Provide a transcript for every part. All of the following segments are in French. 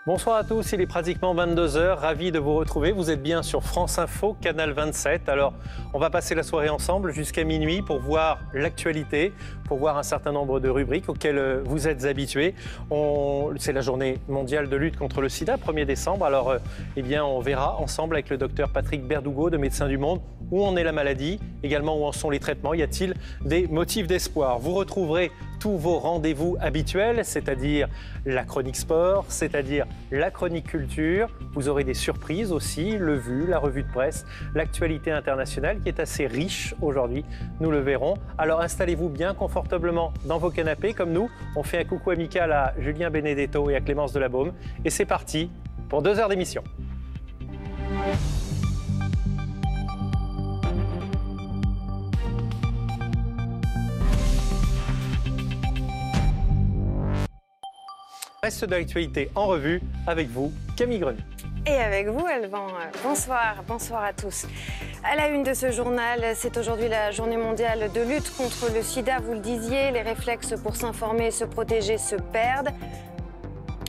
Bonsoir à tous, il est pratiquement 22 h, ravi de vous retrouver. Vous êtes bien sur France Info, Canal 27. Alors, on va passer la soirée ensemble jusqu'à minuit pour voir l'actualité, pour voir un certain nombre de rubriques auxquelles vous êtes habitués. C'est la journée mondiale de lutte contre le sida, 1er décembre. Alors, on verra ensemble avec le docteur Patrick Berdougo de Médecins du Monde où en est la maladie, également où en sont les traitements. Y a-t-il des motifs d'espoir? Vous retrouverez tous vos rendez-vous habituels, c'est-à-dire la chronique sport, c'est-à-dire la chronique culture. Vous aurez des surprises aussi, le vu, la revue de presse, l'actualité internationale qui est assez riche aujourd'hui, nous le verrons. Alors installez-vous bien confortablement dans vos canapés comme nous. On fait un coucou amical à Julien Benedetto et à Clémence Delabaume. Et c'est parti pour 2 heures d'émission. Reste de l'actualité en revue avec vous, Camille Grenier. Et avec vous, Alban. Bonsoir à tous. À la une de ce journal, c'est aujourd'hui la journée mondiale de lutte contre le sida. Vous le disiez, les réflexes pour s'informer et se protéger se perdent.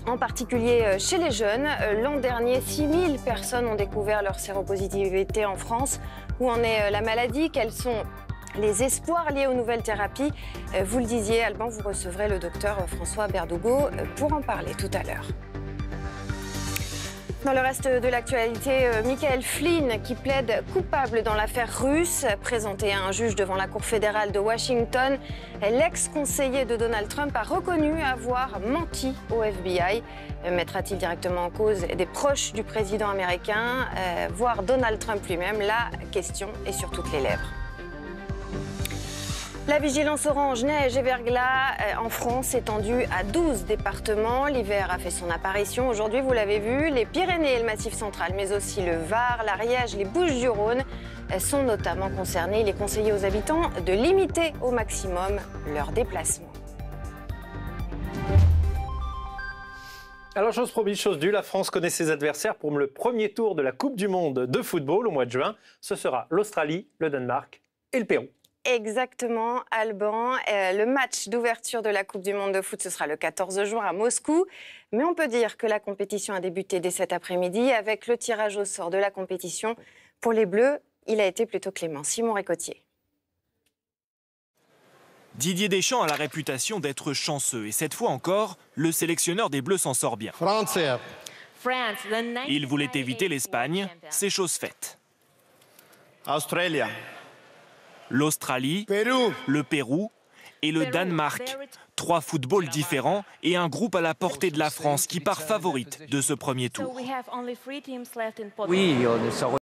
En particulier chez les jeunes. L'an dernier, 6000 personnes ont découvert leur séropositivité en France. Où en est la maladie? Quels sont les espoirs liés aux nouvelles thérapies? Vous le disiez, Alban, vous recevrez le docteur François Berdougo pour en parler tout à l'heure. Dans le reste de l'actualité, Michael Flynn, qui plaide coupable dans l'affaire russe, présenté à un juge devant la Cour fédérale de Washington, l'ex-conseiller de Donald Trump a reconnu avoir menti au FBI. Mettra-t-il directement en cause des proches du président américain, voire Donald Trump lui-même? La question est sur toutes les lèvres. La vigilance orange, neige et verglas en France étendue à 12 départements. L'hiver a fait son apparition. Aujourd'hui, vous l'avez vu, les Pyrénées et le Massif central, mais aussi le Var, l'Ariège, les Bouches-du-Rhône sont notamment concernés. Il est conseillé aux habitants de limiter au maximum leurs déplacements. Alors, chose promise, chose due, la France connaît ses adversaires pour le premier tour de la Coupe du Monde de football au mois de juin. Ce sera l'Australie, le Danemark et le Pérou. Exactement, Alban. Le match d'ouverture de la Coupe du Monde de foot, ce sera le 14 juin à Moscou. Mais on peut dire que la compétition a débuté dès cet après-midi avec le tirage au sort de la compétition. Pour les Bleus, il a été plutôt clément. Simon Récotier. Didier Deschamps a la réputation d'être chanceux. Et cette fois encore, le sélectionneur des Bleus s'en sort bien. Il voulait éviter l'Espagne, c'est chose faite. L'Australie, le Pérou et le Danemark. 3 footballs différents et un groupe à la portée de la France qui part favorite de ce premier tour. Oui,